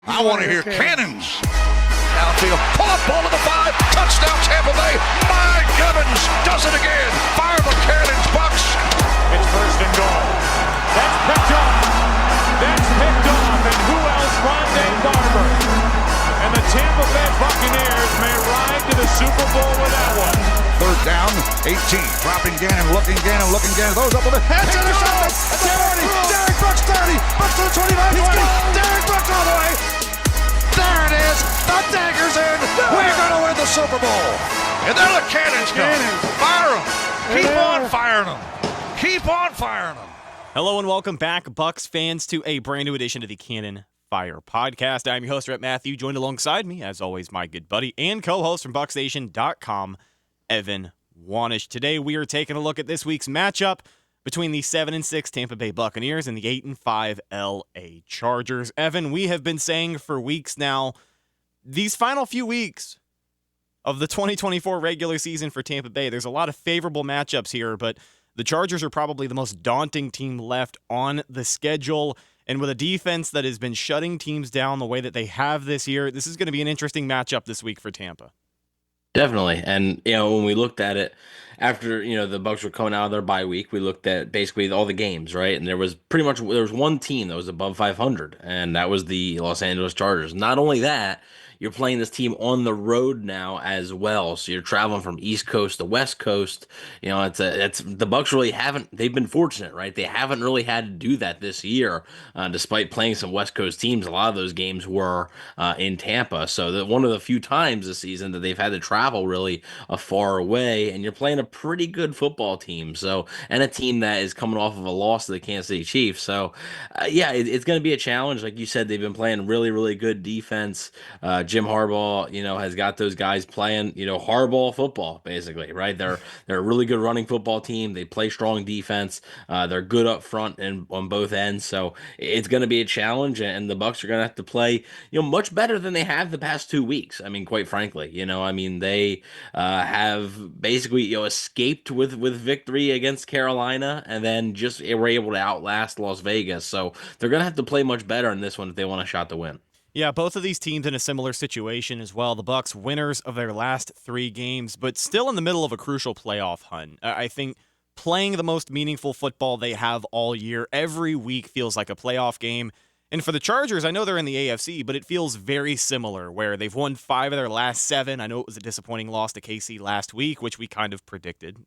I want to hear cannons. Downfield, pull up, ball to the 5, touchdown Tampa Bay. My Evans does it again. Fire the cannons, Bucs. It's first and goal. That's picked off. That's picked off. And who else? Rondé Barber. And the Tampa Bay Buccaneers may ride to the Super Bowl with that one. Third down, 18. Dropping Gannon, looking Gannon. Throws up with a head. Intercepted. 40. Derek Brooks 30. Brooks to the 25. 20. Derek Brooks all the way. There it is. The dagger's in. We're going to win the Super Bowl. And there the cannons go. Fire them. Keep on firing them. Keep on firing them. Hello and welcome back, Bucs fans, to a brand new edition of the Cannon Fire Podcast. I'm your host, Rhett Matthew, joined alongside me, as always, my good buddy and co-host from BucsNation.com, Evan Wanish. Today, we are taking a look at this week's matchup between the 7-6 Tampa Bay Buccaneers and the 8-5 LA Chargers. Evan, we have been saying for weeks now, these final few weeks of the 2024 regular season for Tampa Bay, there's a lot of favorable matchups here, but the Chargers are probably the most daunting team left on the schedule. And with a defense that has been shutting teams down the way that they have this year, this is going to be an interesting matchup this week for Tampa. Definitely. And, when we looked at it after, the Bucs were coming out of their bye week, we looked at basically all the games, right? And there was one team that was above 500, and that was the Los Angeles Chargers. Not only that, you're playing this team on the road now as well. So you're traveling from East Coast to West Coast. The Bucs really they've been fortunate, right? They haven't really had to do that this year, despite playing some West Coast teams. A lot of those games were in Tampa. So one of the few times this season that they've had to travel really far away, and you're playing a pretty good football team. So, and a team that is coming off of a loss to the Kansas City Chiefs. So, it's going to be a challenge. Like you said, they've been playing really, really good defense. Jim Harbaugh, has got those guys playing, hardball football, basically, right? They're a really good running football team. They play strong defense. They're good up front and on both ends. So it's going to be a challenge, and the Bucs are going to have to play, much better than they have the past 2 weeks. I mean, quite frankly, they have basically, escaped with victory against Carolina, and then just were able to outlast Las Vegas. So they're going to have to play much better in this one if they want a shot to win. Yeah, both of these teams in a similar situation as well. The Bucs winners of their last 3 games, but still in the middle of a crucial playoff hunt. I think playing the most meaningful football they have all year, every week feels like a playoff game. And for the Chargers, I know they're in the AFC, but it feels very similar, where they've won 5 of their last 7. I know it was a disappointing loss to KC last week, which we kind of predicted.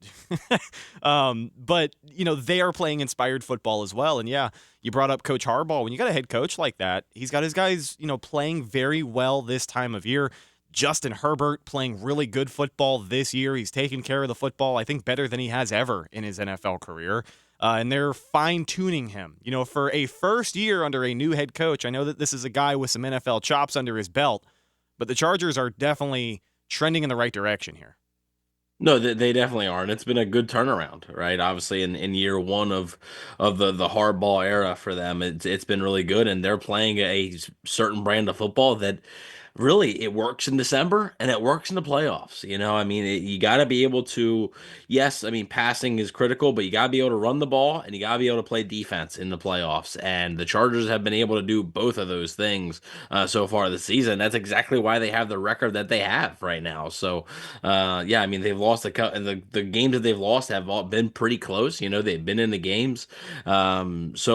But, they are playing inspired football as well. And yeah, you brought up Coach Harbaugh. When you got a head coach like that, he's got his guys, playing very well this time of year. Justin Herbert playing really good football this year. He's taken care of the football, I think, better than he has ever in his NFL career. And they're fine-tuning him. For a first year under a new head coach, I know that this is a guy with some NFL chops under his belt, but the Chargers are definitely trending in the right direction here. No, they definitely are, and it's been a good turnaround, right? Obviously, in year one of the hardball era for them, it's been really good, and they're playing a certain brand of football that really it works in December and it works in the playoffs. You got to be able to, yes, passing is critical, but you got to be able to run the ball and you got to be able to play defense in the playoffs. And the Chargers have been able to do both of those things so far this season. That's exactly why they have the record that they have right now. So, they've lost the games that they've lost have all been pretty close. They've been in the games. It's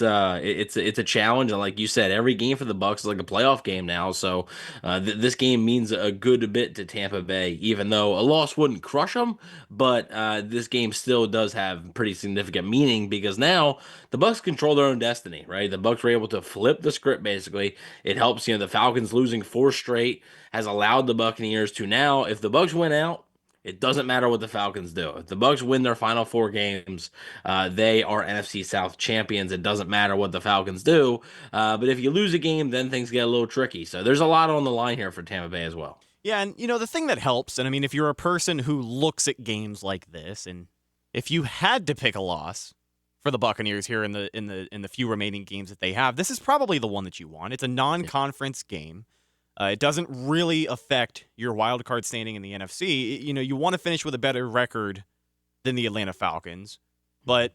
a challenge. And like you said, every game for the Bucs is like a playoff game now. So this game means a good bit to Tampa Bay, even though a loss wouldn't crush them. But this game still does have pretty significant meaning because now the Bucs control their own destiny, right? The Bucs were able to flip the script, basically. It helps, the Falcons losing 4 straight has allowed the Buccaneers to now, if the Bucs win out, it doesn't matter what the Falcons do. If the Bucs win their final 4 games, they are NFC South champions. It doesn't matter what the Falcons do. But if you lose a game, then things get a little tricky. So there's a lot on the line here for Tampa Bay as well. Yeah, and the thing that helps, and if you're a person who looks at games like this, and if you had to pick a loss for the Buccaneers here in the few remaining games that they have, this is probably the one that you want. It's a non-conference game. It doesn't really affect your wild card standing in the NFC. You want to finish with a better record than the Atlanta Falcons. But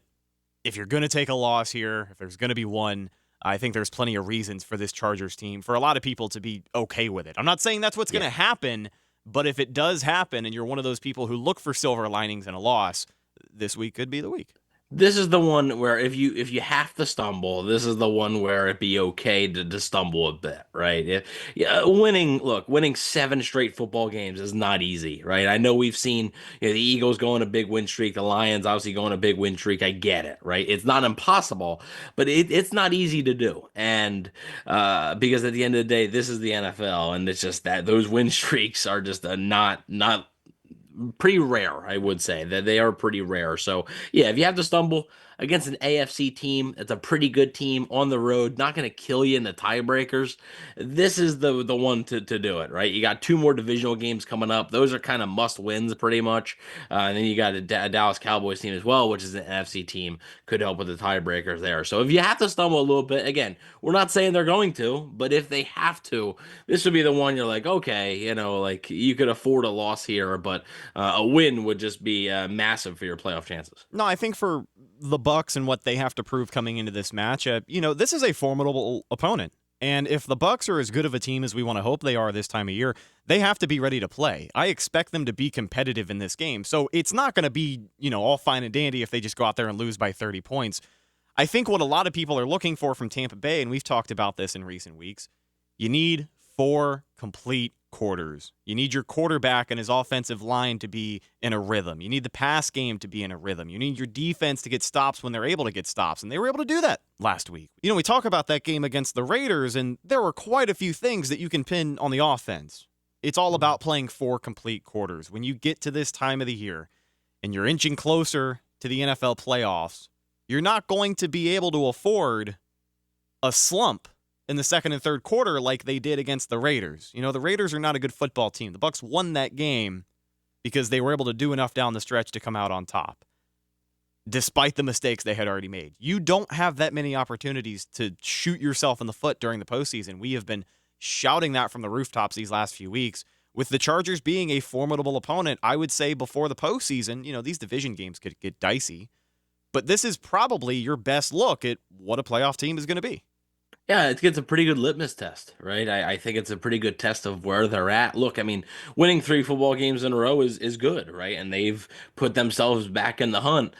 if you're going to take a loss here, if there's going to be one, I think there's plenty of reasons for this Chargers team, for a lot of people to be okay with it. I'm not saying that's what's going to happen, but if it does happen and you're one of those people who look for silver linings in a loss, this week could be the week. This is the one where if you have to stumble, this is the one where it'd be okay to stumble a bit, right? Winning 7 straight football games is not easy, right? I know we've seen the Eagles go on a big win streak, the Lions obviously go on a big win streak. I get it, right? It's not impossible, but it's not easy to do, and because at the end of the day, this is the NFL, and it's just that those win streaks are just not pretty rare, I would say that they are pretty rare. So yeah, if you have to stumble against an AFC team, it's a pretty good team on the road, not going to kill you in the tiebreakers. This is the one to do it, right? You got 2 more divisional games coming up. Those are kind of must wins pretty much. And then you got a Dallas Cowboys team as well, which is an NFC team, could help with the tiebreakers there. So if you have to stumble a little bit, again, we're not saying they're going to, but if they have to, this would be the one you're like, okay, like you could afford a loss here, but a win would just be massive for your playoff chances. No, I think for the Bucs and what they have to prove coming into this matchup, this is a formidable opponent. And if the Bucs are as good of a team as we want to hope they are this time of year, they have to be ready to play. I expect them to be competitive in this game. So it's not going to be, all fine and dandy if they just go out there and lose by 30 points. I think what a lot of people are looking for from Tampa Bay, and we've talked about this in recent weeks, you need 4 complete quarters. You need your quarterback and his offensive line to be in a rhythm. You need the pass game to be in a rhythm. You need your defense to get stops when they're able to get stops, and they were able to do that last week. We talk about that game against the Raiders, and there were quite a few things that you can pin on the offense. It's all about playing 4 complete quarters. When you get to this time of the year and you're inching closer to the NFL playoffs, you're not going to be able to afford a slump in the second and third quarter like they did against the Raiders. The Raiders are not a good football team. The Bucs won that game because they were able to do enough down the stretch to come out on top, despite the mistakes they had already made. You don't have that many opportunities to shoot yourself in the foot during the postseason. We have been shouting that from the rooftops these last few weeks. With the Chargers being a formidable opponent, I would say before the postseason, these division games could get dicey, but this is probably your best look at what a playoff team is going to be. Yeah, it's a pretty good litmus test, right? I think it's a pretty good test of where they're at. Look, I mean, winning 3 football games in a row is good, right? And they've put themselves back in the hunt.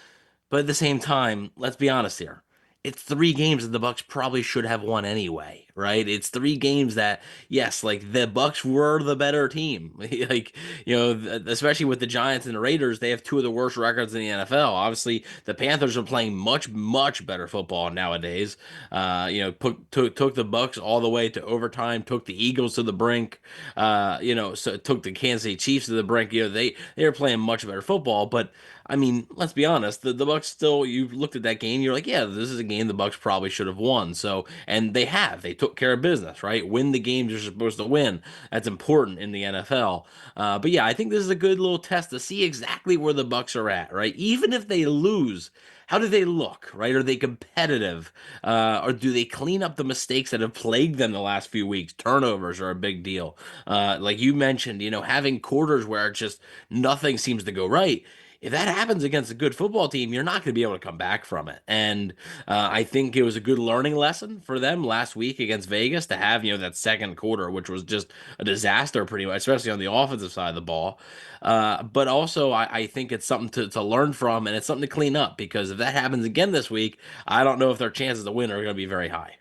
But at the same time, let's be honest here. It's 3 games that the Bucs probably should have won anyway, right? It's 3 games that, yes, like the Bucs were the better team. Especially with the Giants and the Raiders, they have 2 of the worst records in the NFL. Obviously, the Panthers are playing much, much better football nowadays. Took the Bucs all the way to overtime, took the Eagles to the brink, so took the Kansas City Chiefs to the brink. They are playing much better football, but I mean, let's be honest. The Bucs still. You looked at that game. You're like, yeah, this is a game the Bucs probably should have won. So, and they have. They took care of business, right? Win the games you're supposed to win. That's important in the NFL. But yeah, I think this is a good little test to see exactly where the Bucs are at, right? Even if they lose, how do they look, right? Are they competitive? Or do they clean up the mistakes that have plagued them the last few weeks? Turnovers are a big deal. Like you mentioned, having quarters where it's just nothing seems to go right. If that happens against a good football team, you're not going to be able to come back from it. And I think it was a good learning lesson for them last week against Vegas to have, that second quarter, which was just a disaster pretty much, especially on the offensive side of the ball. But also, I think it's something to learn from, and it's something to clean up, because if that happens again this week, I don't know if their chances to win are going to be very high.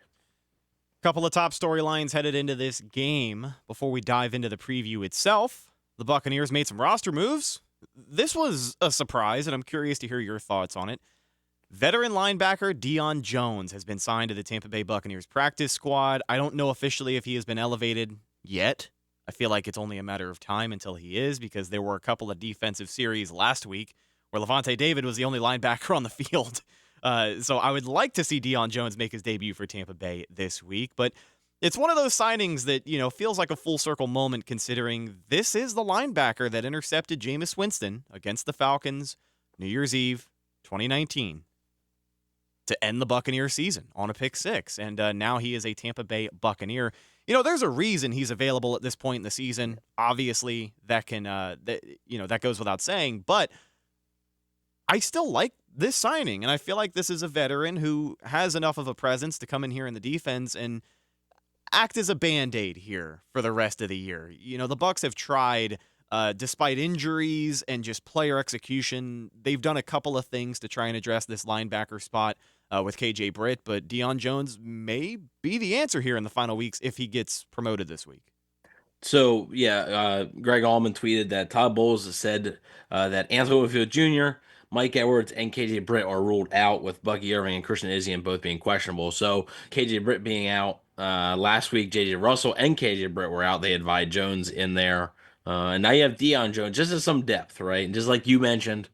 Couple of top storylines headed into this game. Before we dive into the preview itself, the Buccaneers made some roster moves. This was a surprise, and I'm curious to hear your thoughts on it. Veteran linebacker Deion Jones has been signed to the Tampa Bay Buccaneers practice squad. I don't know officially if he has been elevated yet. I feel like it's only a matter of time until he is, because there were a couple of defensive series last week where Levante David was the only linebacker on the field. So I would like to see Deion Jones make his debut for Tampa Bay this week, but it's one of those signings that, feels like a full circle moment, considering this is the linebacker that intercepted Jameis Winston against the Falcons New Year's Eve 2019 to end the Buccaneer season on a pick 6. And now he is a Tampa Bay Buccaneer. There's a reason he's available at this point in the season. Obviously, that goes without saying, but I still like this signing. And I feel like this is a veteran who has enough of a presence to come in here in the defense and act as a Band-Aid here for the rest of the year. The Bucs have tried, despite injuries and just player execution, they've done a couple of things to try and address this linebacker spot with KJ Britt, but Deion Jones may be the answer here in the final weeks if he gets promoted this week. So, Greg Allman tweeted that Todd Bowles has said that Anthony Winfield Jr., Mike Edwards, and KJ Britt are ruled out, with Bucky Irving and Christian Izien both being questionable. So, KJ Britt being out last week, JJ Russell and KJ Britt were out. They had Vi Jones in there. And now you have Deion Jones, just as some depth, right? And just like you mentioned,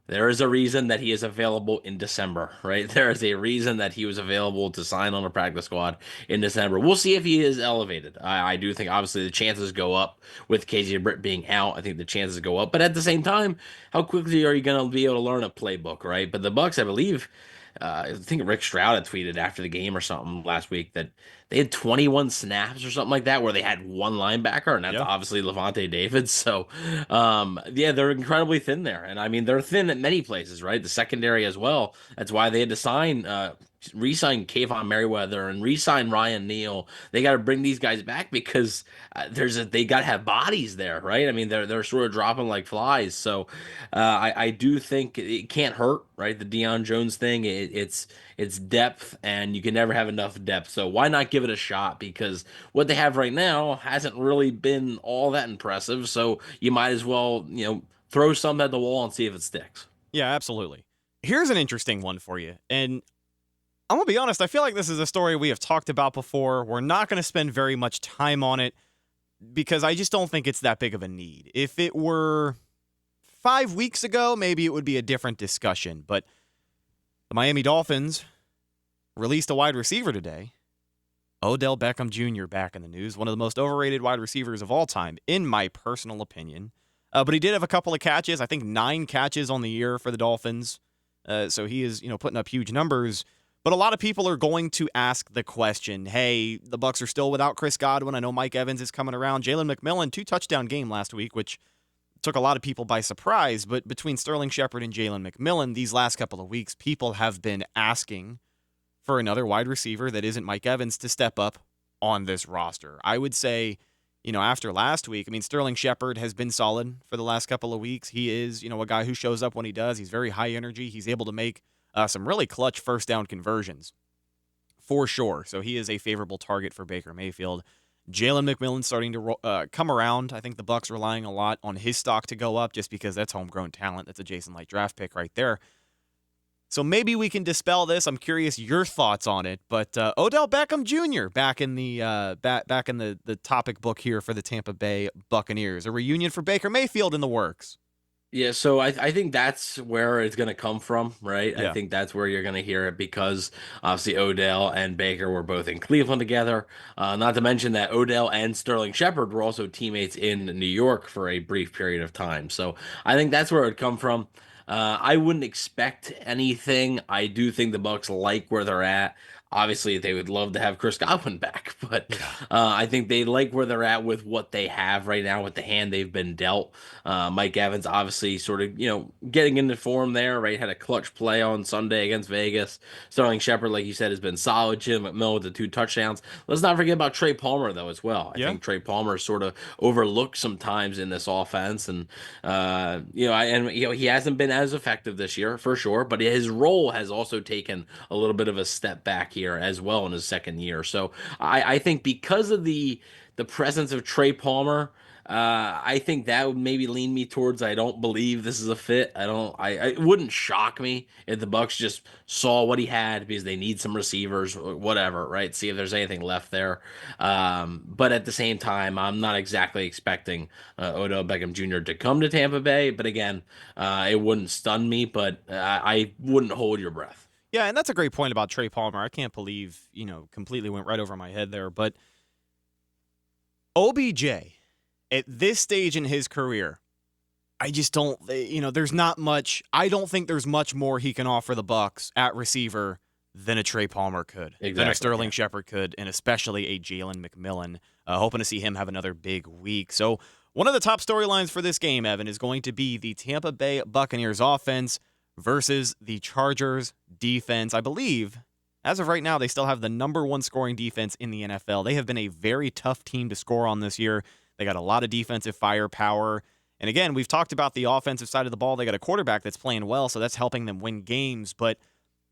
there is a reason that he is available in December, right? There is a reason that he was available to sign on the practice squad in December. We'll see if he is elevated. I do think, obviously, the chances go up with KJ Britt being out. I think the chances go up. But at the same time, how quickly are you going to be able to learn a playbook, right? But the Bucs, I Bleav, I think Rick Stroud had tweeted after the game or something last week that they had 21 snaps or something like that where they had one linebacker, and that's obviously Levante David. So, they're incredibly thin there. And, I mean, they're thin at many places, right? The secondary as well. That's why they had to re-sign Kayvon Merriweather and re-sign Ryan Neal. They got to bring these guys back because they got to have bodies there, right? I mean, they're sort of dropping like flies. So I do think it can't hurt, right? The Deion Jones thing, it's depth, and you can never have enough depth. So why not give it a shot? Because what they have right now hasn't really been all that impressive. So you might as well, throw something at the wall and see if it sticks. Yeah, absolutely. Here's an interesting one for you. And I'm going to be honest, I feel like this is a story we have talked about before. We're not going to spend very much time on it because I just don't think it's that big of a need. If it were 5 weeks ago, maybe it would be a different discussion. But the Miami Dolphins released a wide receiver today. Odell Beckham Jr. back in the news, one of the most overrated wide receivers of all time, in my personal opinion. But he did have a couple of catches, I think 9 catches on the year for the Dolphins. So he is, putting up huge numbers. But a lot of people are going to ask the question, hey, the Bucs are still without Chris Godwin. I know Mike Evans is coming around. Jalen McMillan, 2-touchdown game last week, which took a lot of people by surprise. But between Sterling Shepard and Jalen McMillan, these last couple of weeks, people have been asking for another wide receiver that isn't Mike Evans to step up on this roster. I would say, after last week, Sterling Shepard has been solid for the last couple of weeks. He is, a guy who shows up when he does. He's very high energy. He's able to make some really clutch first down conversions for sure. So he is a favorable target for Baker Mayfield. Jalen McMillan starting to come around. I think the Bucs relying a lot on his stock to go up just because that's homegrown talent. That's a Jason Light draft pick right there. So maybe we can dispel this. I'm curious your thoughts on it. But Odell Beckham Jr. back in the topic book here for the Tampa Bay Buccaneers. A reunion for Baker Mayfield in the works. Yeah, so I think that's where it's going to come from, right? Yeah. I think that's where you're going to hear it because obviously Odell and Baker were both in Cleveland together. Not to mention that Odell and Sterling Shepard were also teammates in New York for a brief period of time. So I think that's where it would come from. I wouldn't expect anything. I do think the Bucs like where they're at. Obviously, they would love to have Chris Godwin back, but I think they like where they're at with what they have right now with the hand they've been dealt. Mike Evans obviously sort of, getting into form there, right? Had a clutch play on Sunday against Vegas. Sterling Shepard, like you said, has been solid. Jim McMillan with the 2 touchdowns. Let's not forget about Trey Palmer, though, as well. I think Trey Palmer is sort of overlooked sometimes in this offense. And, he hasn't been as effective this year, for sure, but his role has also taken a little bit of a step back here as well in his second year. So I think because of the presence of Trey Palmer, I think that would maybe lean me towards I don't believe this is a fit. It wouldn't shock me if the Bucs just saw what he had because they need some receivers or whatever, right? See if there's anything left there. But at the same time, I'm not exactly expecting Odell Beckham Jr. to come to Tampa Bay. But again, it wouldn't stun me, but I wouldn't hold your breath. Yeah, and that's a great point about Trey Palmer. I can't believe, completely went right over my head there. But OBJ, at this stage in his career, I just don't, there's not much. I don't think there's much more he can offer the Bucs at receiver than a Trey Palmer could, than a Sterling Shepard could, and especially a Jalen McMillan. Hoping to see him have another big week. So one of the top storylines for this game, Evan, is going to be the Tampa Bay Buccaneers offense versus the Chargers defense. I Bleav, as of right now, they still have the number 1 scoring defense in the NFL. They have been a very tough team to score on this year. They got a lot of defensive firepower. And again, we've talked about the offensive side of the ball. They got a quarterback that's playing well, so that's helping them win games. But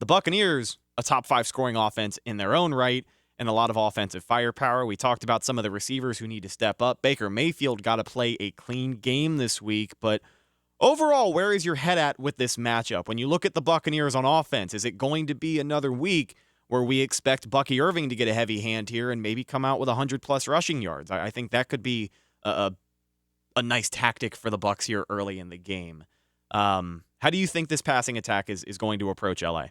the Buccaneers, a top 5 scoring offense in their own right, and a lot of offensive firepower. We talked about some of the receivers who need to step up. Baker Mayfield got to play a clean game this week. But overall, where is your head at with this matchup? When you look at the Buccaneers on offense, is it going to be another week where we expect Bucky Irving to get a heavy hand here and maybe come out with 100-plus rushing yards? I think that could be a nice tactic for the Bucs here early in the game. How do you think this passing attack is going to approach LA?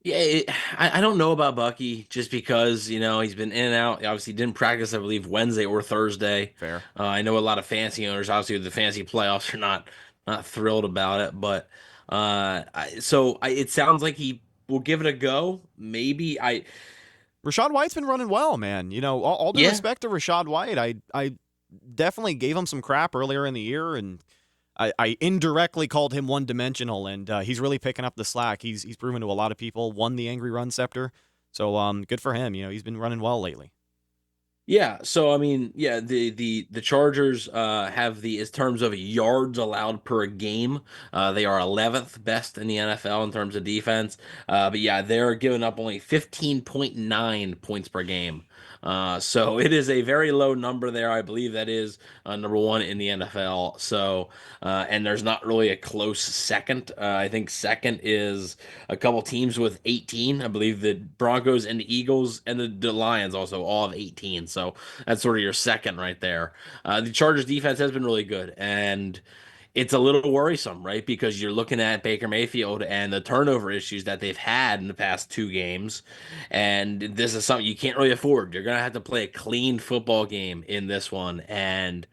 Yeah, I don't know about Bucky just because, he's been in and out. Obviously, didn't practice, I Bleav, Wednesday or Thursday. Fair. I know a lot of fantasy owners, obviously, the fantasy playoffs are not thrilled about it. But it sounds like he will give it a go. Maybe Rachaad White's been running well, man. All due respect to Rachaad White, I definitely gave him some crap earlier in the year, and I indirectly called him one-dimensional, and he's really picking up the slack. He's proven to a lot of people, won the Angry Run Scepter, so good for him. He's been running well lately. Yeah, so the Chargers have in terms of yards allowed per game, they are 11th best in the NFL in terms of defense. But yeah, they're giving up only 15.9 points per game. So it is a very low number there. I Bleav that is number 1 in the NFL. So and there's not really a close second. I think second is a couple teams with 18. I Bleav the Broncos and the Eagles and the Lions also all have 18. So that's sort of your second right there. The Chargers defense has been really good, and it's a little worrisome, right? Because you're looking at Baker Mayfield and the turnover issues that they've had in the past 2 games. And this is something you can't really afford. You're going to have to play a clean football game in this one. And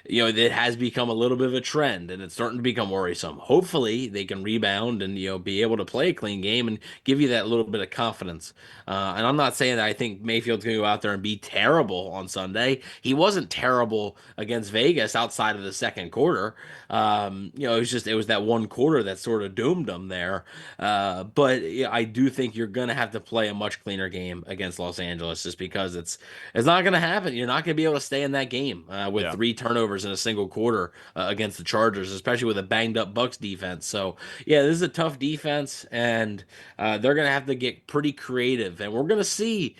it has become a little bit of a trend, and it's starting to become worrisome. Hopefully, they can rebound and be able to play a clean game and give you that little bit of confidence. And I'm not saying that I think Mayfield's going to go out there and be terrible on Sunday. He wasn't terrible against Vegas outside of the second quarter. It was that one quarter that sort of doomed him there. But I do think you're going to have to play a much cleaner game against Los Angeles, just because it's not going to happen. You're not going to be able to stay in that game with 3 turnovers in a single quarter against the Chargers, especially with a banged up Bucs defense. So yeah, this is a tough defense, and they're going to have to get pretty creative, and we're going to see,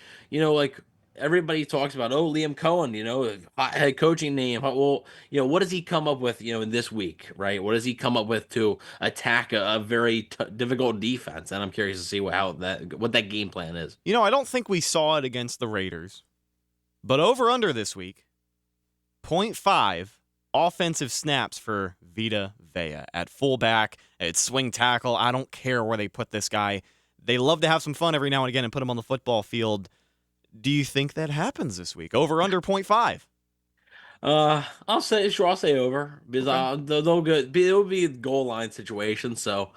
everybody talks about, Liam Cohen, head coaching name. Well, what does he come up with, in this week, right? What does he come up with to attack a very difficult defense? And I'm curious to see what that game plan is. I don't think we saw it against the Raiders, but over under this week, 0.5 offensive snaps for Vita Vea at fullback, at swing tackle. I don't care where they put this guy. They love to have some fun every now and again and put him on the football field. Do you think that happens this week? Over under 0.5? I'll say over, because they'll good. It'll be a goal line situation. So,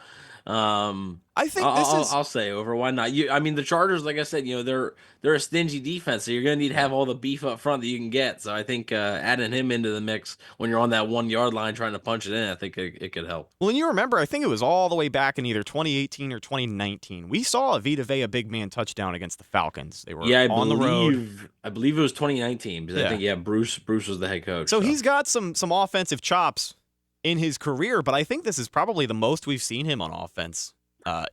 I think I'll say over. Why not? The Chargers, like I said, they're a stingy defense, so you're gonna need to have all the beef up front that you can get. So I think adding him into the mix when you're on that 1 yard line trying to punch it in, I think it could help. Well, and you remember, I think it was all the way back in either 2018 or 2019. We saw a Vita Vea big man touchdown against the Falcons. They were on the road. I Bleav it was 2019 because I think Bruce was the head coach. So he's got some offensive chops in his career, but I think this is probably the most we've seen him on offense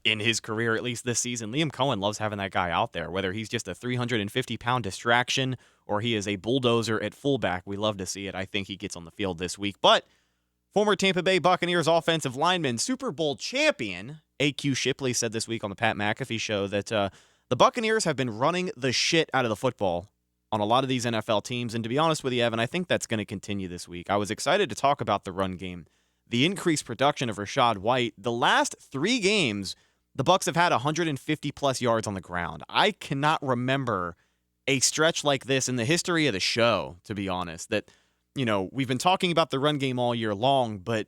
in his career, at least this season. Liam Cohen loves having that guy out there, whether he's just a 350-pound distraction or he is a bulldozer at fullback. We love to see it. I think he gets on the field this week. But former Tampa Bay Buccaneers offensive lineman, Super Bowl champion A.Q. Shipley said this week on the Pat McAfee show that the Buccaneers have been running the shit out of the football on a lot of these NFL teams. And to be honest with you, Evan, I think that's going to continue this week. I was excited to talk about the run game, the increased production of Rachaad White. The last 3 games, the Bucs have had 150-plus yards on the ground. I cannot remember a stretch like this in the history of the show, to be honest, that, we've been talking about the run game all year long, but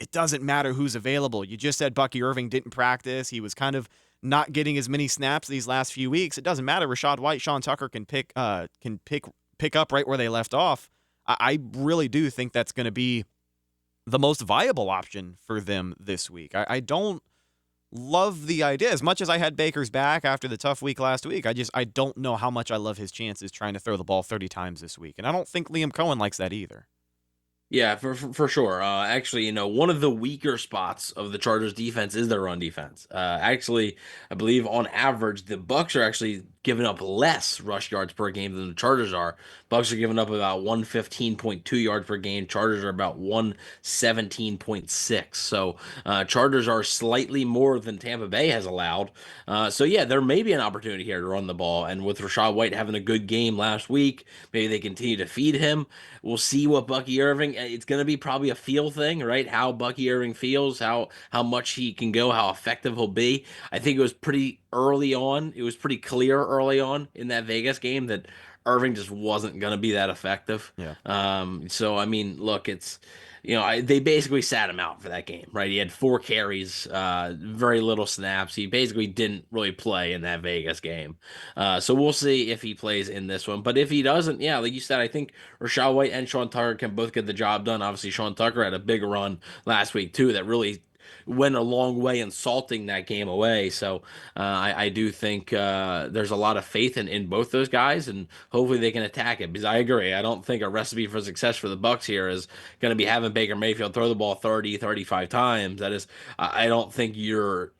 it doesn't matter who's available. You just said Bucky Irving didn't practice. He was kind of not getting as many snaps these last few weeks. It doesn't matter. Rachaad White, Sean Tucker can pick up right where they left off. I really do think that's going to be the most viable option for them this week. I don't love the idea. As much as I had Baker's back after the tough week last week, I don't know how much I love his chances trying to throw the ball 30 times this week. And I don't think Liam Cohen likes that either. Yeah, for sure. Actually, one of the weaker spots of the Chargers defense is their run defense. Actually, I Bleav on average, the Bucs are actually giving up less rush yards per game than the Chargers are. Bucs are giving up about 115.2 yards per game. Chargers are about 117.6. So Chargers are slightly more than Tampa Bay has allowed. So yeah, there may be an opportunity here to run the ball. And with Rachaad White having a good game last week, maybe they continue to feed him. We'll see what Bucky Irving. It's going to be probably a feel thing, right? How Bucky Irving feels, how much he can go, how effective he'll be. I think it was pretty early on. It was pretty clear early on in that Vegas game that Irving just wasn't going to be that effective. Yeah. So I mean, look, it's they basically sat him out for that game, right? He had 4 carries, very little snaps. He basically didn't really play in that Vegas game. So we'll see if he plays in this one. But if he doesn't, yeah, like you said, I think Rachaad White and Sean Tucker can both get the job done. Obviously, Sean Tucker had a big run last week too that really went a long way in salting that game away. So I do think there's a lot of faith in both those guys, and hopefully they can attack it. Because I agree, I don't think a recipe for success for the Bucs here is going to be having Baker Mayfield throw the ball 30, 35 times. That is, I don't think you're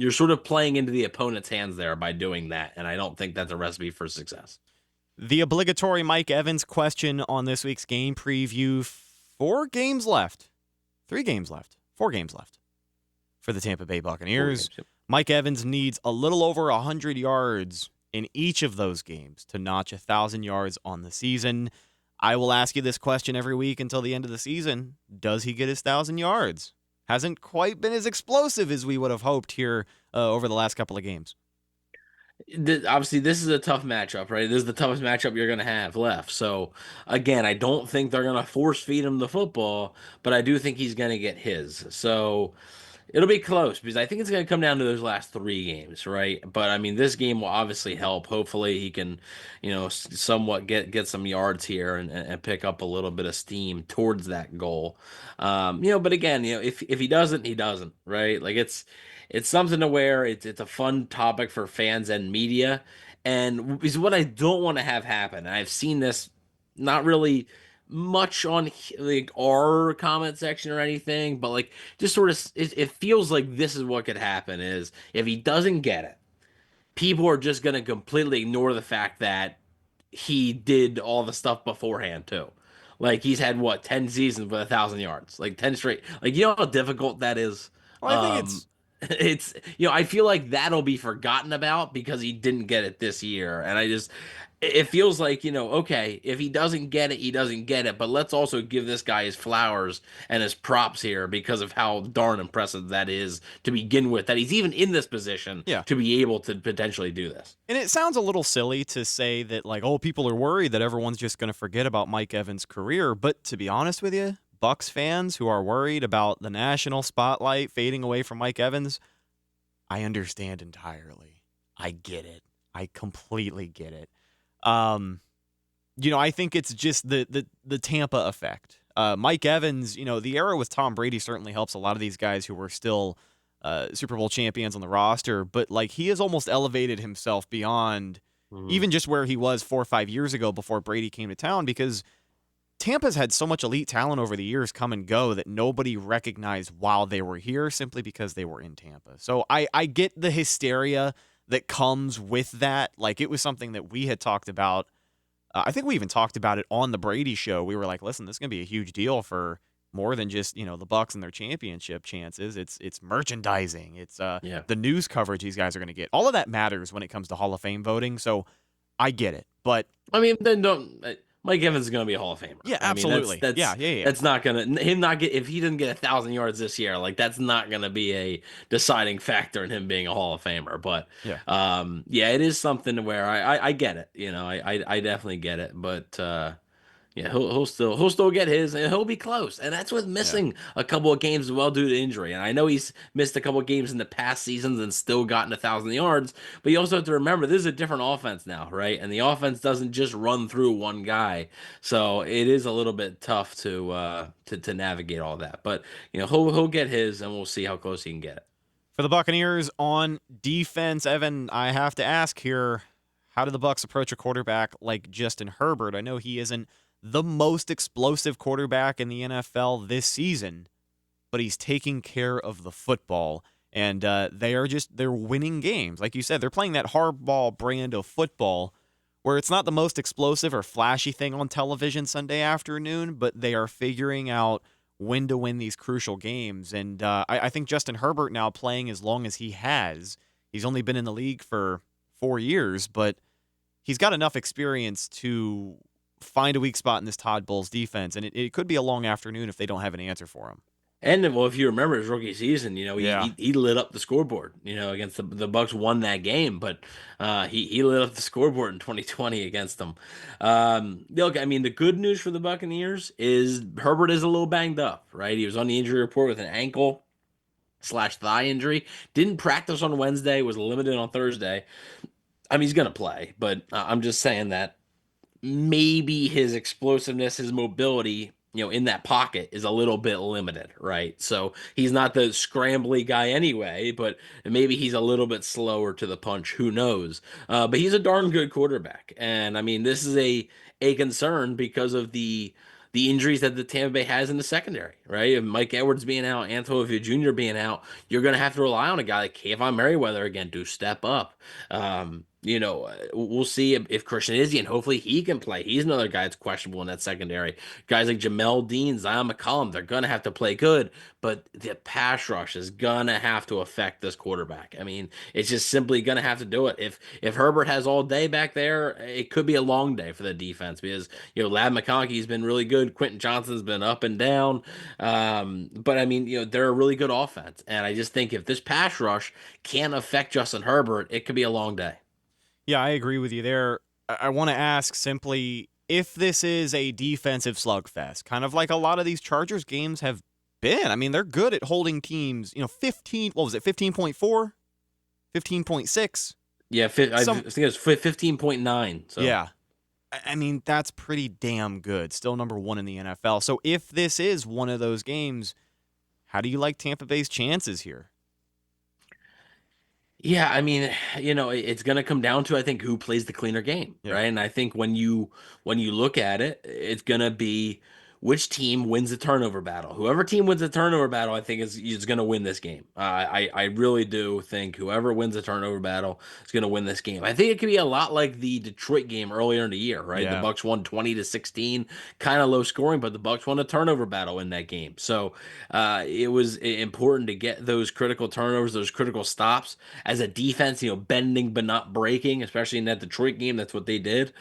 sort of playing into the opponent's hands there by doing that, and I don't think that's a recipe for success. The obligatory Mike Evans question on this week's game preview: 4 games left, 3 games left. 4 games left for the Tampa Bay Buccaneers. Yep. Mike Evans needs a little over 100 yards in each of those games to notch 1,000 yards on the season. I will ask you this question every week until the end of the season. Does he get his 1,000 yards? Hasn't quite been as explosive as we would have hoped here over the last couple of games. Obviously, this is a tough matchup, right? This is the toughest matchup you're going to have left. So, again, I don't think they're going to force feed him the football, but I do think he's going to get his. So, it'll be close because I think it's going to come down to those last 3 games, right? But, I mean, this game will obviously help. Hopefully, he can, somewhat get some yards here and pick up a little bit of steam towards that goal. But again, if he doesn't, he doesn't, right? Like, it's something to where it's a fun topic for fans and media, and is what I don't want to have happen. And I've seen this not really much on like our comment section or anything, but like just sort of it feels like this is what could happen is if he doesn't get it, people are just gonna completely ignore the fact that he did all the stuff beforehand too. Like he's had 10 seasons with 1,000 yards, like 10 straight. Like how difficult that is. Well, I think it's I feel like that'll be forgotten about because he didn't get it this year, and it feels like okay, if he doesn't get it, he doesn't get it, but let's also give this guy his flowers and his props here because of how darn impressive that is to begin with, that he's even in this position to be able to potentially do this. And it sounds a little silly to say that people are worried that everyone's just going to forget about Mike Evans' career, but to be honest with you, Bucs fans who are worried about the national spotlight fading away from Mike Evans, I understand entirely. I get it. I completely get it. I think it's just the Tampa effect. Mike Evans, the era with Tom Brady certainly helps a lot of these guys who were still Super Bowl champions on the roster, but he has almost elevated himself beyond even just where he was 4 or 5 years ago before Brady came to town, because Tampa's had so much elite talent over the years come and go that nobody recognized while they were here simply because they were in Tampa. So I get the hysteria that comes with that. Like, it was something that we had talked about. I think we even talked about it on the Brady show. We were like, listen, this is going to be a huge deal for more than just, the Bucs and their championship chances. It's merchandising. It's the news coverage these guys are going to get. All of that matters when it comes to Hall of Fame voting. So I get it. But I mean, then Mike Evans is going to be a Hall of Famer. Yeah, absolutely. I mean, that's not going to if he doesn't get 1,000 yards this year, that's not going to be a deciding factor in him being a Hall of Famer. But it is something to where I get it. I definitely get it. But Yeah, he'll still get his, and he'll be close. And that's with missing a couple of games as well due to injury. And I know he's missed a couple of games in the past seasons and still gotten 1,000 yards. But you also have to remember this is a different offense now, right? And the offense doesn't just run through one guy, so it is a little bit tough to navigate all that. But he'll get his, and we'll see how close he can get it. For the Buccaneers on defense, Evan, I have to ask here, how do the Bucs approach a quarterback like Justin Herbert? I know he isn't the most explosive quarterback in the NFL this season, but he's taking care of the football, and they're winning games. Like you said, they're playing that hardball brand of football where it's not the most explosive or flashy thing on television Sunday afternoon, but they are figuring out when to win these crucial games. And I think Justin Herbert now playing as long as he has, he's only been in the league for 4 years, but he's got enough experience to find a weak spot in this Todd Bowles defense, and it could be a long afternoon if they don't have an answer for him. And well, if you remember his rookie season, he lit up the scoreboard. Against the Bucs, won that game, but he lit up the scoreboard in 2020 against them. Look, I mean, the good news for the Buccaneers is Herbert is a little banged up, right? He was on the injury report with an ankle/thigh injury. Didn't practice on Wednesday. Was limited on Thursday. I mean, he's gonna play, but I'm just saying that maybe his explosiveness, his mobility, in that pocket is a little bit limited, right? So he's not the scrambly guy anyway, but maybe he's a little bit slower to the punch. Who knows? But he's a darn good quarterback. And I mean, this is a concern because of the injuries that the Tampa Bay has in the secondary, right? If Mike Edwards being out, Antonio Jr. being out, you're going to have to rely on a guy like Kayvon Merriweather again to step up. We'll see if Christian Izzy, and hopefully he can play. He's another guy that's questionable in that secondary. Guys like Jamel Dean, Zion McCollum, they're going to have to play good, but the pass rush is going to have to affect this quarterback. I mean, it's just simply going to have to do it. If Herbert has all day back there, it could be a long day for the defense because, Ladd McConkey's been really good. Quentin Johnston's been up and down. But I mean, they're a really good offense. And I just think if this pass rush can't affect Justin Herbert, it could be a long day. Yeah, I agree with you there. I want to ask simply if this is a defensive slugfest, kind of like a lot of these Chargers games have been. I mean, they're good at holding teams, 15.4? 15.6? Yeah, I think it's 15.9. So. Yeah. I mean, that's pretty damn good. Still number one in the NFL. So if this is one of those games, how do you like Tampa Bay's chances here? Yeah, I mean, it's going to come down to, I think, who plays the cleaner game, right? And I think when you look at it, it's going to be which team wins the turnover battle. Whoever team wins the turnover battle, I think, is going to win this game. I really do think whoever wins the turnover battle is going to win this game. I think it could be a lot like the Detroit game earlier in the year, right? Yeah. The Bucs won 20-16, kind of low scoring, but the Bucs won a turnover battle in that game. So it was important to get those critical turnovers, those critical stops as a defense, bending but not breaking, especially in that Detroit game. That's what they did.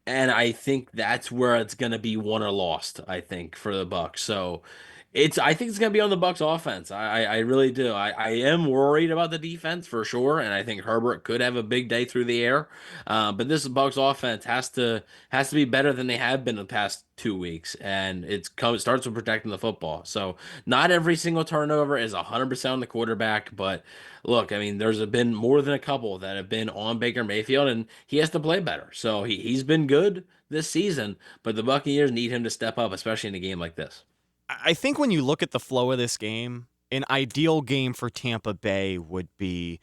And I think that's where it's going to be won or lost, I think, for the Bucs. So I think it's going to be on the Bucs offense. I really do. I am worried about the defense for sure, and I think Herbert could have a big day through the air. But this Bucs offense has to be better than they have been the past 2 weeks, and it starts with protecting the football. So not every single turnover is 100% on the quarterback, but look, I mean, there's been more than a couple that have been on Baker Mayfield, and he has to play better. So he's been good this season, but the Buccaneers need him to step up, especially in a game like this. I think when you look at the flow of this game, an ideal game for Tampa Bay would be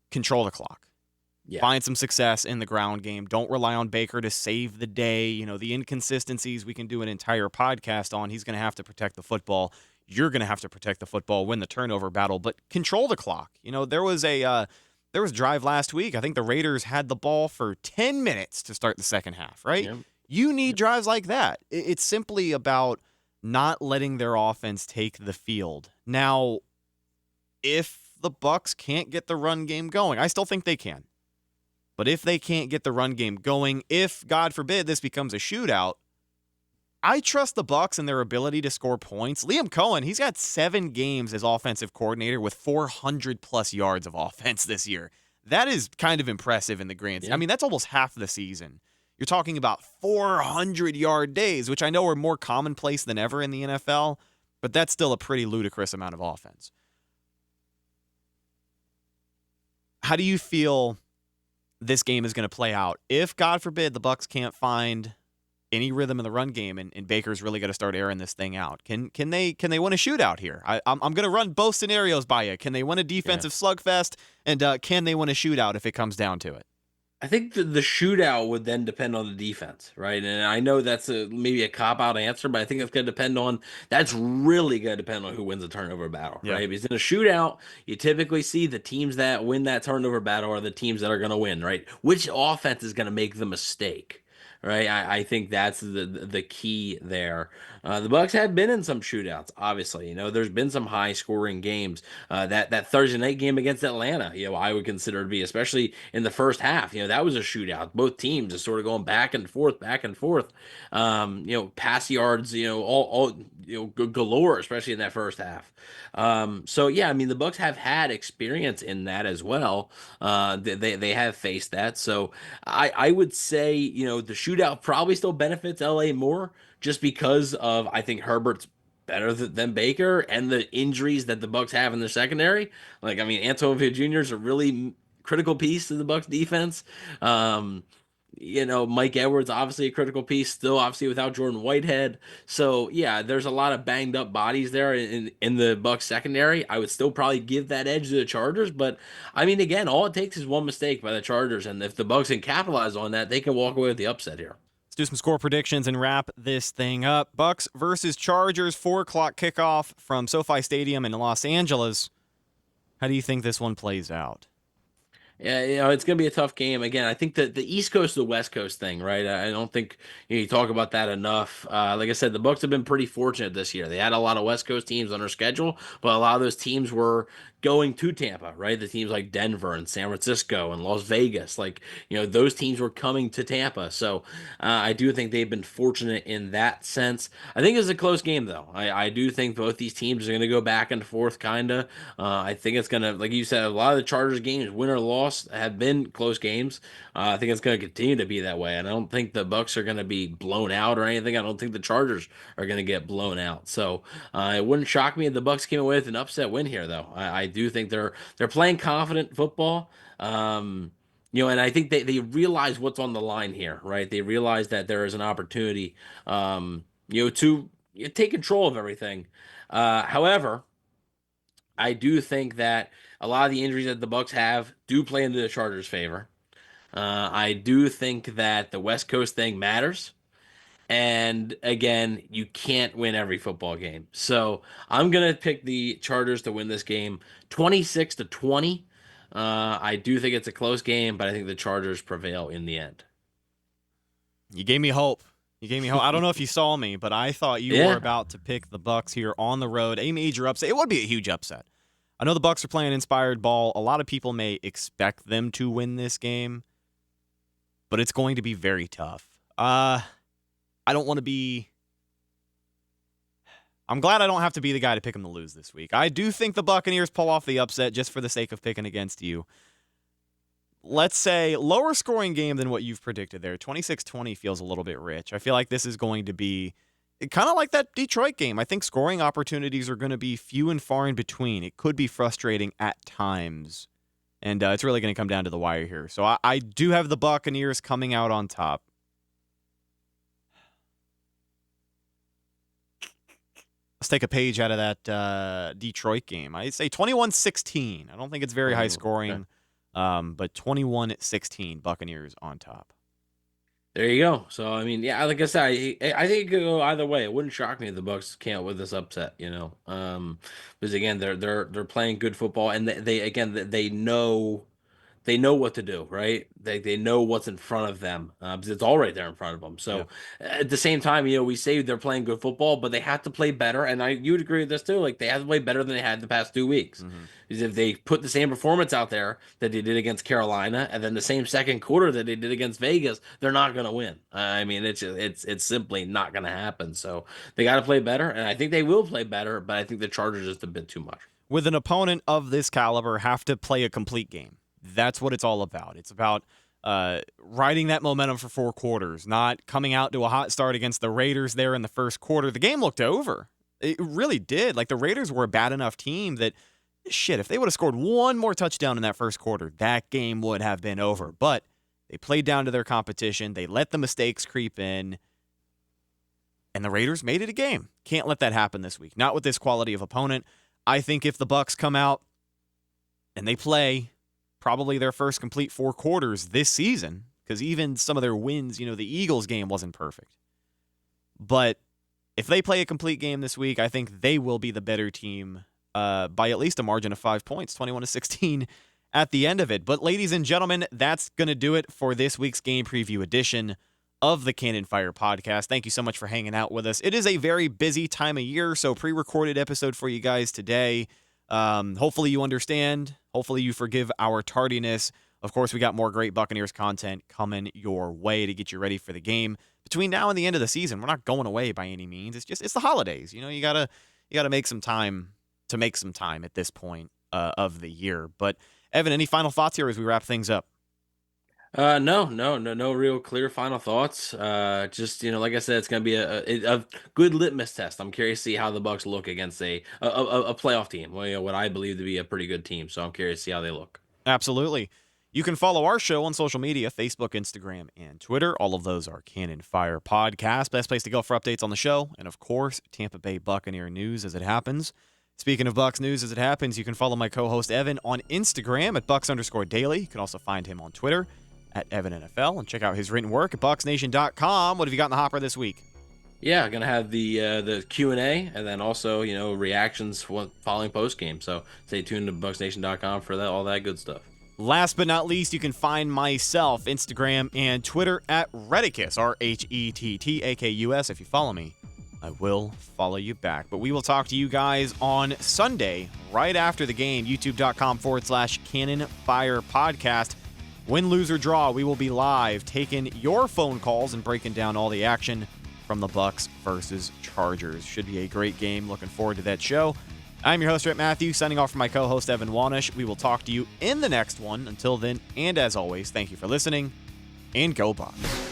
control the clock. Yeah. Find some success in the ground game. Don't rely on Baker to save the day. The inconsistencies we can do an entire podcast on. He's going to have to protect the football. You're going to have to protect the football, win the turnover battle, but control the clock. There was a drive last week. I think the Raiders had the ball for 10 minutes to start the second half, right? Yep. You need drives like that. It's simply about not letting their offense take the field. Now, if the Bucs can't get the run game going, I still think they can. But if they can't get the run game going, if, God forbid, this becomes a shootout, I trust the Bucs and their ability to score points. Liam Cohen, he's got 7 games as offensive coordinator with 400-plus yards of offense this year. That is kind of impressive in the grand scheme. I mean, that's almost half the season. you're talking about 400-yard days, which I know are more commonplace than ever in the NFL, but that's still a pretty ludicrous amount of offense. How do you feel this game is going to play out if, God forbid, the Bucs can't find any rhythm in the run game and Baker's really got to start airing this thing out? Can they win a shootout here? I'm going to run both scenarios by you. Can they win a defensive slugfest, and can they win a shootout if it comes down to it? I think the shootout would then depend on the defense, right? And I know that's maybe a cop-out answer, but I think that's really going to depend on who wins the turnover battle, right? Because in a shootout, you typically see the teams that win that turnover battle are the teams that are going to win, right? Which offense is going to make the mistake? Right, I think that's the key there. The Bucs have been in some shootouts, obviously. There's been some high-scoring games. That Thursday night game against Atlanta, I would consider to be, especially in the first half. That was a shootout. Both teams just sort of going back and forth. Pass yards, all galore, especially in that first half. So yeah, I mean, the Bucs have had experience in that as well. They have faced that. So I would say, the shootout probably still benefits LA more just because of, I think, Herbert's better than Baker and the injuries that the Bucs have in their secondary. Like, I mean, Antonio Jr. is a really critical piece to the Bucs defense. Mike Edwards, obviously a critical piece, still obviously without Jordan Whitehead. So yeah, there's a lot of banged up bodies there in the Bucs secondary. I would still probably give that edge to the Chargers, but I mean, again, all it takes is one mistake by the Chargers, and if the Bucs can capitalize on that, they can walk away with the upset here. Let's do some score predictions and wrap this thing up. Bucs versus Chargers, 4:00 kickoff from SoFi Stadium in Los Angeles. How do you think this one plays out? Yeah, it's going to be a tough game. Again, I think that the East Coast to the West Coast thing, right? I don't think you talk about that enough. Like I said, the Bucs have been pretty fortunate this year. They had a lot of West Coast teams on their schedule, but a lot of those teams were going to Tampa, right? The teams like Denver and San Francisco and Las Vegas, those teams were coming to Tampa. So I do think they've been fortunate in that sense. I think it's a close game, though. I do think both these teams are going to go back and forth, kind of. I think it's going to, like you said, a lot of the Chargers games, win or loss, have been close games. I think it's going to continue to be that way. And I don't think the Bucs are going to be blown out or anything. I don't think the Chargers are going to get blown out. So it wouldn't shock me if the Bucs came away with an upset win here, though. I do think they're playing confident football. And I think they realize what's on the line here, right? They realize that there is an opportunity, to take control of everything. However, I do think that a lot of the injuries that the Bucs have do play into the Chargers' favor. I do think that the West Coast thing matters. And again, you can't win every football game. So I'm going to pick the Chargers to win this game 26-20. I do think it's a close game, but I think the Chargers prevail in the end. You gave me hope. I don't know if you saw me, but I thought you were about to pick the Bucs here on the road. A major upset. It would be a huge upset. I know the Bucs are playing inspired ball. A lot of people may expect them to win this game, but it's going to be very tough. I don't want to be... I'm glad I don't have to be the guy to pick them to lose this week. I do think the Buccaneers pull off the upset just for the sake of picking against you. Let's say lower scoring game than what you've predicted there. 26-20 feels a little bit rich. I feel like this is going to be kind of like that Detroit game. I think scoring opportunities are going to be few and far in between. It could be frustrating at times. And it's really going to come down to the wire here. So I do have the Buccaneers coming out on top. Let's take a page out of that Detroit game. I'd say 21-16. I don't think it's very high scoring, but 21-16, Buccaneers on top. There you go. So, I mean, yeah, like I said, I think it could go either way. It wouldn't shock me if the Bucs can't win this upset, because again, they're playing good football, and they know what to do, right? They know what's in front of them because it's all right there in front of them. So at the same time, we say they're playing good football, but they have to play better. And you would agree with this too. Like, they have to play better than they had the past 2 weeks. Because if they put the same performance out there that they did against Carolina, and then the same second quarter that they did against Vegas, they're not going to win. I mean, it's simply not going to happen. So they got to play better, and I think they will play better. But I think the Chargers just a bit too much. With an opponent of this caliber, have to play a complete game. That's what it's all about. It's about riding that momentum for 4 quarters, not coming out to a hot start against the Raiders there in the first quarter. The game looked over. It really did. Like, the Raiders were a bad enough team that, shit, if they would have scored one more touchdown in that first quarter, that game would have been over. But they played down to their competition. They let the mistakes creep in. And the Raiders made it a game. Can't let that happen this week. Not with this quality of opponent. I think if the Bucs come out and they play probably their first complete 4 quarters this season, because even some of their wins, the Eagles game wasn't perfect. But if they play a complete game this week, I think they will be the better team by at least a margin of 5 points, 21-16 at the end of it. But ladies and gentlemen, that's going to do it for this week's game preview edition of the Cannon Fire Podcast. Thank you so much for hanging out with us. It is a very busy time of year, so pre-recorded episode for you guys today. Hopefully you understand. Hopefully you forgive our tardiness. Of course, we got more great Buccaneers content coming your way to get you ready for the game. Between now and the end of the season, we're not going away by any means. It's the holidays. You gotta make some time to make some time at this point of the year. But Evan, any final thoughts here as we wrap things up? No real clear final thoughts. Just like I said, it's gonna be a good litmus test. I'm curious to see how the Bucs look against a playoff team. Well, what I Bleav to be a pretty good team. So I'm curious to see how they look. Absolutely. You can follow our show on social media, Facebook, Instagram, and Twitter. All of those are Cannon Fire Podcast. Best place to go for updates on the show. And, of course, Tampa Bay Buccaneer news as it happens. Speaking of Bucs news as it happens, you can follow my co-host Evan on Instagram at Bucs_daily. You can also find him on Twitter at EvanNFL and check out his written work at BucsNation.com. What have you got in the hopper this week? Yeah, gonna have the Q&A and then also reactions following post game. So stay tuned to BucsNation.com for that, all that good stuff. Last but not least, you can find myself, Instagram, and Twitter at Retticus, RHETTAKUS. If you follow me, I will follow you back. But we will talk to you guys on Sunday, right after the game, youtube.com/Cannon Fire Podcast. Win, lose, or draw, we will be live taking your phone calls and breaking down all the action from the Bucs versus Chargers. Should be a great game. Looking forward to that show. I'm your host, Rhett Matthew, signing off from my co-host, Evan Wanish. We will talk to you in the next one. Until then, and as always, thank you for listening, and go Bucs.